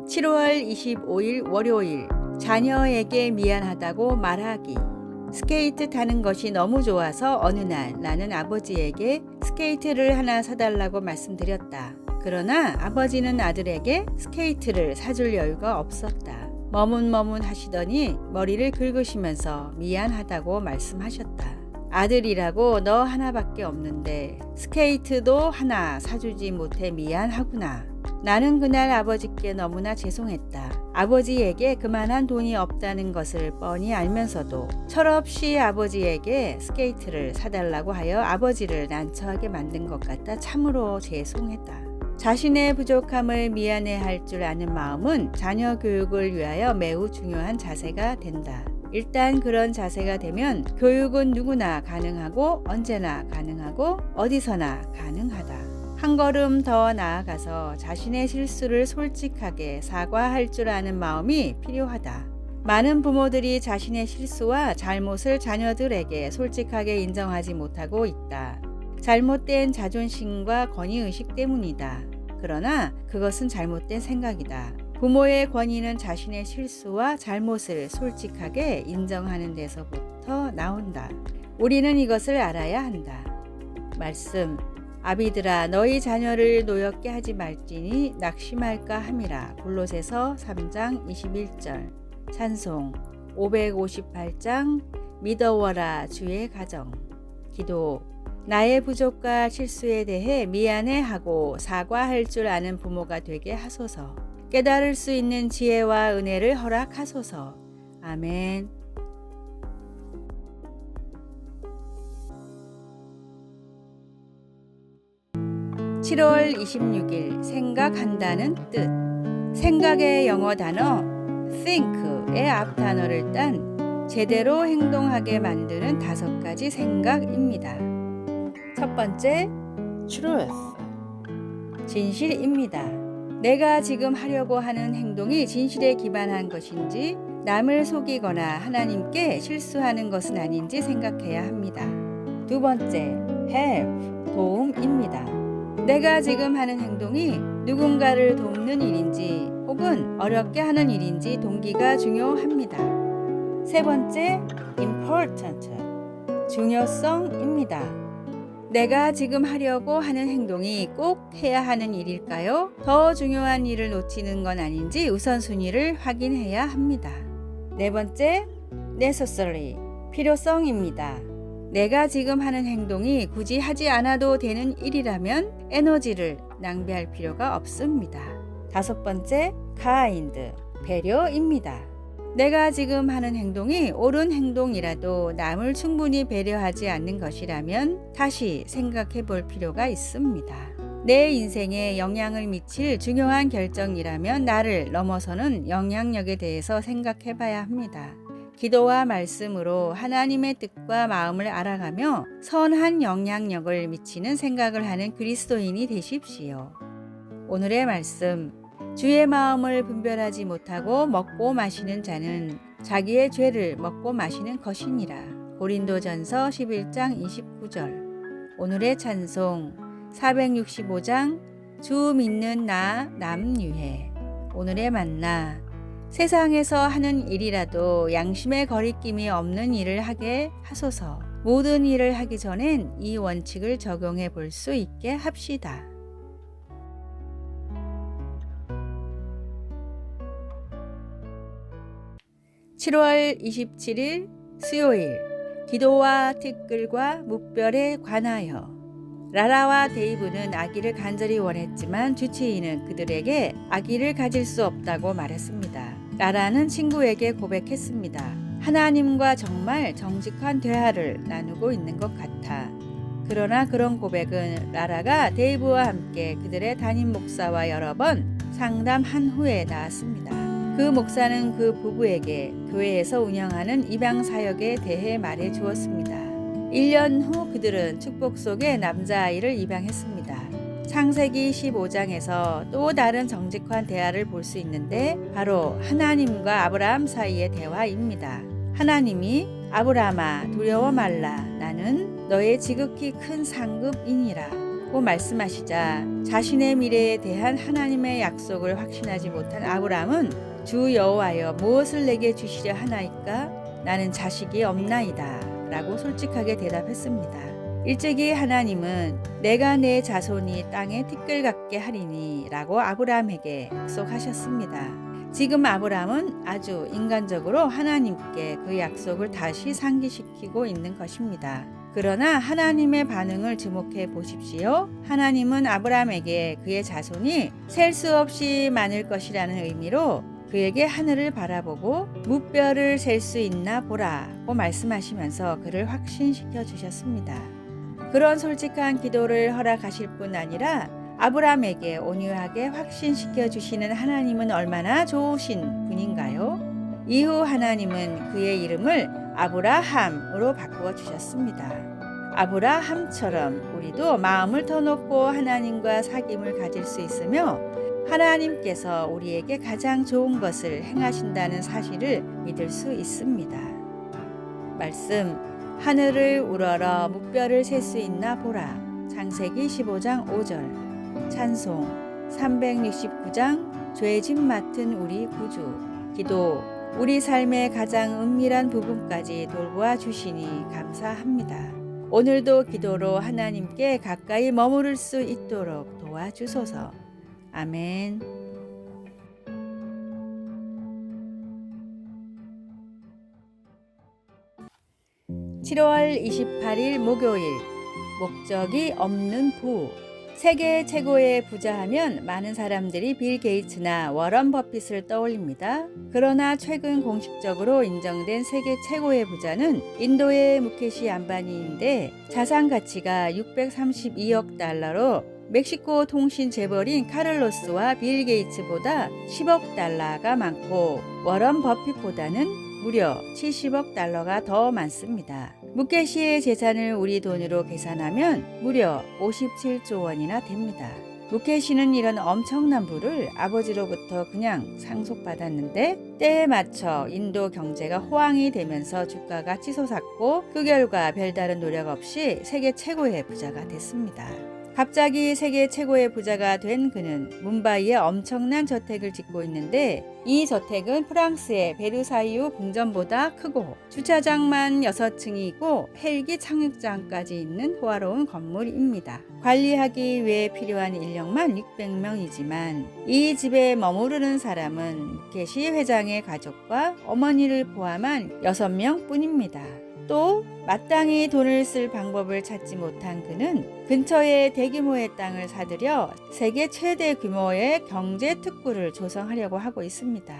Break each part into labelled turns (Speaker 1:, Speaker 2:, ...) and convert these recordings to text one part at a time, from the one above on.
Speaker 1: 7월 25일 월요일, 자녀에게 미안하다고 말하기. 스케이트 타는 것이 너무 좋아서 어느 날 나는 아버지에게 스케이트를 하나 사달라고 말씀드렸다. 그러나 아버지는 아들에게 스케이트를 사줄 여유가 없었다. 머문머문 하시더니 머리를 긁으시면서 미안하다고 말씀하셨다. 아들이라고 너 하나밖에 없는데 스케이트도 하나 사주지 못해 미안하구나. 나는 그날 아버지께 너무나 죄송했다. 아버지에게 그만한 돈이 없다는 것을 뻔히 알면서도 철없이 아버지에게 스케이트를 사달라고 하여 아버지를 난처하게 만든 것 같아 참으로 죄송했다. 자신의 부족함을 미안해할 줄 아는 마음은 자녀 교육을 위하여 매우 중요한 자세가 된다. 일단 그런 자세가 되면 교육은 누구나 가능하고 언제나 가능하고 어디서나 가능하다. 한 걸음 더 나아가서 자신의 실수를 솔직하게 사과할 줄 아는 마음이 필요하다. 많은 부모들이 자신의 실수와 잘못을 자녀들에게 솔직하게 인정하지 못하고 있다. 잘못된 자존심과 권위의식 때문이다. 그러나 그것은 잘못된 생각이다. 부모의 권위는 자신의 실수와 잘못을 솔직하게 인정하는 데서부터 나온다. 우리는 이것을 알아야 한다. 말씀, 아비들아 너희 자녀를 노엽게 하지 말지니 낙심할까 함이라. 골로새서 3장 21절. 찬송 558장 믿어워라 주의 가정. 기도, 나의 부족과 실수에 대해 미안해하고 사과할 줄 아는 부모가 되게 하소서. 깨달을 수 있는 지혜와 은혜를 허락하소서. 아멘. (7월 26일) 생각한다는 뜻. 생각의 영어 단어 think의 앞 단어를 딴 제대로 행동하게 만드는 5가지 생각입니다. 첫 번째, truth, 진실입니다. 내가 지금 하려고 하는 행동이 진실에 기반한 것인지 남을 속이거나 하나님께 실수하는 것은 아닌지 생각해야 합니다. 두 번째, help, 도움입니다. 내가 지금 하는 행동이 누군가를 돕는 일인지 혹은 어렵게 하는 일인지 동기가 중요합니다. 세 번째, important, 중요성입니다. 내가 지금 하려고 하는 행동이 꼭 해야 하는 일일까요? 더 중요한 일을 놓치는 건 아닌지 우선순위를 확인해야 합니다. 네 번째, necessary, 필요성입니다. 내가 지금 하는 행동이 굳이 하지 않아도 되는 일이라면 에너지를 낭비할 필요가 없습니다. 다섯 번째, kind, 배려입니다. 내가 지금 하는 행동이 옳은 행동이라도 남을 충분히 배려하지 않는 것이라면 다시 생각해 볼 필요가 있습니다. 내 인생에 영향을 미칠 중요한 결정이라면 나를 넘어서는 영향력에 대해서 생각해 봐야 합니다. 기도와 말씀으로 하나님의 뜻과 마음을 알아가며 선한 영향력을 미치는 생각을 하는 그리스도인이 되십시오. 오늘의 말씀, 주의 마음을 분별하지 못하고 먹고 마시는 자는 자기의 죄를 먹고 마시는 것이니라. 고린도전서 11장 29절. 오늘의 찬송 465장 주 믿는 나 남유해. 오늘의 만나, 세상에서 하는 일이라도 양심의 거리낌이 없는 일을 하게 하소서. 모든 일을 하기 전엔 이 원칙을 적용해 볼 수 있게 합시다. (7월 27일) 수요일, 기도와 티끌과 묵별에 관하여. 라라와 데이브는 아기를 간절히 원했지만 주치의는 그들에게 아기를 가질 수 없다고 말했습니다. 라라는 친구에게 고백했습니다. 하나님과 정말 정직한 대화를 나누고 있는 것 같아. 그러나 그런 고백은 라라가 데이브와 함께 그들의 담임 목사와 여러 번 상담한 후에 나왔습니다. 그 목사는 그 부부에게 교회에서 운영하는 입양 사역에 대해 말해 주었습니다. 1년 후 그들은 축복 속에 남자아이를 입양했습니다. 창세기 15장에서 또 다른 정직한 대화를 볼 수 있는데 바로 하나님과 아브라함 사이의 대화입니다. 하나님이 아브라함아 두려워 말라 나는 너의 지극히 큰 상급이니라. 고 말씀하시자 자신의 미래에 대한 하나님의 약속을 확신하지 못한 아브람은 주 여호와여 무엇을 내게 주시려 하나이까? 나는 자식이 없나이다 라고 솔직하게 대답했습니다. 일찍이 하나님은 내가 내 자손이 땅에 티끌 같게 하리니 라고 아브람에게 약속하셨습니다. 지금 아브람은 아주 인간적으로 하나님께 그 약속을 다시 상기시키고 있는 것입니다. 그러나 하나님의 반응을 주목해 보십시오. 하나님은 아브람에게 그의 자손이 셀 수 없이 많을 것이라는 의미로 그에게 하늘을 바라보고 무뼈를 셀 수 있나 보라고 말씀하시면서 그를 확신시켜 주셨습니다. 그런 솔직한 기도를 허락하실 뿐 아니라 아브람에게 온유하게 확신시켜 주시는 하나님은 얼마나 좋으신 분인가요? 이후 하나님은 그의 이름을 아브라함으로 바꾸어 주셨습니다. 아브라함처럼 우리도 마음을 터놓고 하나님과 사귐을 가질 수 있으며 하나님께서 우리에게 가장 좋은 것을 행하신다는 사실을 믿을 수 있습니다. 말씀, 하늘을 우러러 무뼈를 셀 수 있나 보라. 창세기 15장 5절. 찬송 369장 죄짐 맡은 우리 구주. 기도, 우리 삶의 가장 은밀한 부분까지 돌보아 주시니 감사합니다. 오늘도 기도로 하나님께 가까이 머무를 수 있도록 도와주소서. 아멘. 7월 28일 목요일. 목적이 없는 부. 세계 최고의 부자하면 많은 사람들이 빌 게이츠나 워런 버핏을 떠올립니다. 그러나 최근 공식적으로 인정된 세계 최고의 부자는 인도의 무케시 암바니인데 자산 가치가 632억 달러로 멕시코 통신 재벌인 카를로스와 빌 게이츠보다 10억 달러가 많고 워런 버핏보다는 무려 70억 달러가 더 많습니다. 무케시의 재산을 우리 돈으로 계산하면 무려 57조 원이나 됩니다. 무케시는 이런 엄청난 부를 아버지로부터 그냥 상속받았는데 때에 맞춰 인도 경제가 호황이 되면서 주가가 치솟았고 그 결과 별다른 노력 없이 세계 최고의 부자가 됐습니다. 갑자기 세계 최고의 부자가 된 그는 뭄바이에 엄청난 저택을 짓고 있는데 이 저택은 프랑스의 베르사유 궁전보다 크고 주차장만 6층이 있고 헬기 착륙장까지 있는 호화로운 건물입니다. 관리하기 위해 필요한 인력만 600명이지만 이 집에 머무르는 사람은 무케시 회장의 가족과 어머니를 포함한 6명 뿐입니다. 또 마땅히 돈을 쓸 방법을 찾지 못한 그는 근처에 대규모의 땅을 사들여 세계 최대 규모의 경제 특구를 조성하려고 하고 있습니다.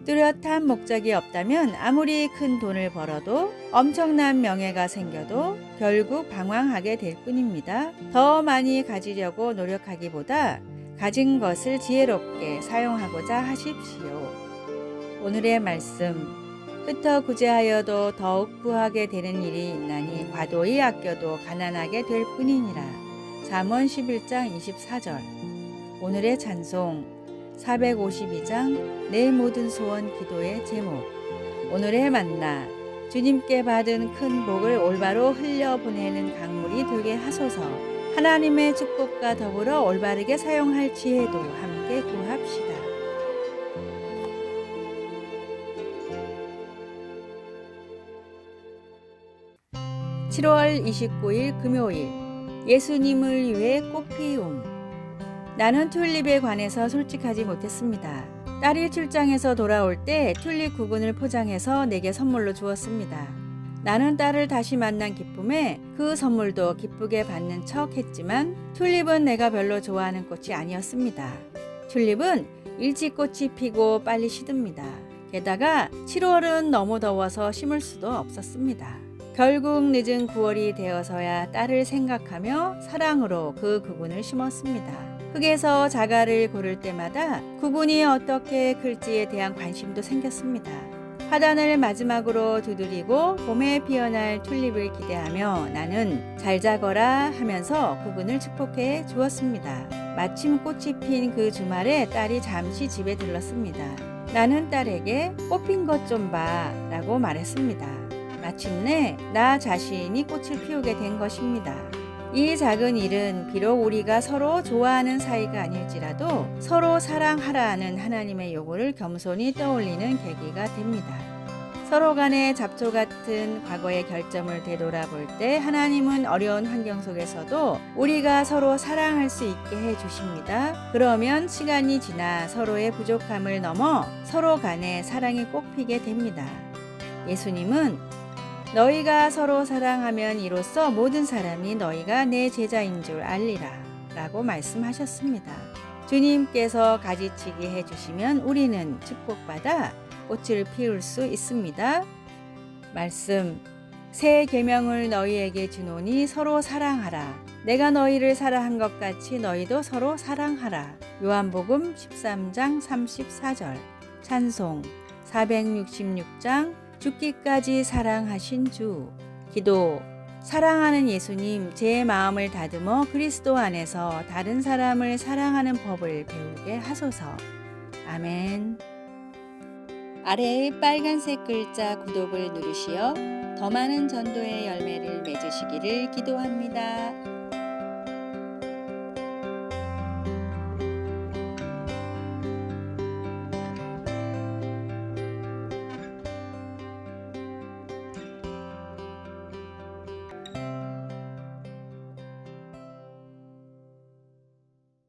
Speaker 1: 뚜렷한 목적이 없다면 아무리 큰 돈을 벌어도 엄청난 명예가 생겨도 결국 방황하게 될 뿐입니다. 더 많이 가지려고 노력하기보다 가진 것을 지혜롭게 사용하고자 하십시오. 오늘의 말씀, 흩어 구제하여도 더욱 부하게 되는 일이 있나니 과도히 아껴도 가난하게 될 뿐이니라. 잠언 11장 24절. 오늘의 찬송 452장 내 모든 소원 기도의 제목. 오늘의 만나, 주님께 받은 큰 복을 올바로 흘려보내는 강물이 되게 하소서. 하나님의 축복과 더불어 올바르게 사용할 지혜도 함께 구합시다. 7월 29일 금요일. 예수님을 위해 꽃피움. 나는 튤립에 관해서 솔직하지 못했습니다. 딸이 출장에서 돌아올 때 튤립 구근을 포장해서 내게 선물로 주었습니다. 나는 딸을 다시 만난 기쁨에 그 선물도 기쁘게 받는 척 했지만 튤립은 내가 별로 좋아하는 꽃이 아니었습니다. 튤립은 일찍 꽃이 피고 빨리 시듭니다. 게다가 7월은 너무 더워서 심을 수도 없었습니다. 결국 늦은 9월이 되어서야 딸을 생각하며 사랑으로 그 구근을 심었습니다. 흙에서 자갈을 고를 때마다 구근이 어떻게 클지에 대한 관심도 생겼습니다. 화단을 마지막으로 두드리고 봄에 피어날 튤립을 기대하며 나는 잘 자거라 하면서 구근을 축복해 주었습니다. 마침 꽃이 핀 그 주말에 딸이 잠시 집에 들렀습니다. 나는 딸에게 꽃핀 것 좀 봐 라고 말했습니다. 마침내 나 자신이 꽃을 피우게 된 것입니다. 이 작은 일은 비록 우리가 서로 좋아하는 사이가 아닐지라도 서로 사랑하라는 하나님의 요구를 겸손히 떠올리는 계기가 됩니다. 서로 간의 잡초 같은 과거의 결점을 되돌아볼 때 하나님은 어려운 환경 속에서도 우리가 서로 사랑할 수 있게 해 주십니다. 그러면 시간이 지나 서로의 부족함을 넘어 서로 간의 사랑이 꽃피게 됩니다. 예수님은 너희가 서로 사랑하면 이로써 모든 사람이 너희가 내 제자인 줄 알리라 라고 말씀하셨습니다. 주님께서 가지치기 해주시면 우리는 축복받아 꽃을 피울 수 있습니다. 말씀, 새 계명을 너희에게 주노니 서로 사랑하라. 내가 너희를 사랑한 것 같이 너희도 서로 사랑하라. 요한복음 13장 34절. 찬송 466장 죽기까지 사랑하신 주. 기도, 사랑하는 예수님, 제 마음을 다듬어 그리스도 안에서 다른 사람을 사랑하는 법을 배우게 하소서. 아멘. 아래의 빨간색 글자 구독을 누르시어 더 많은 전도의 열매를 맺으시기를 기도합니다.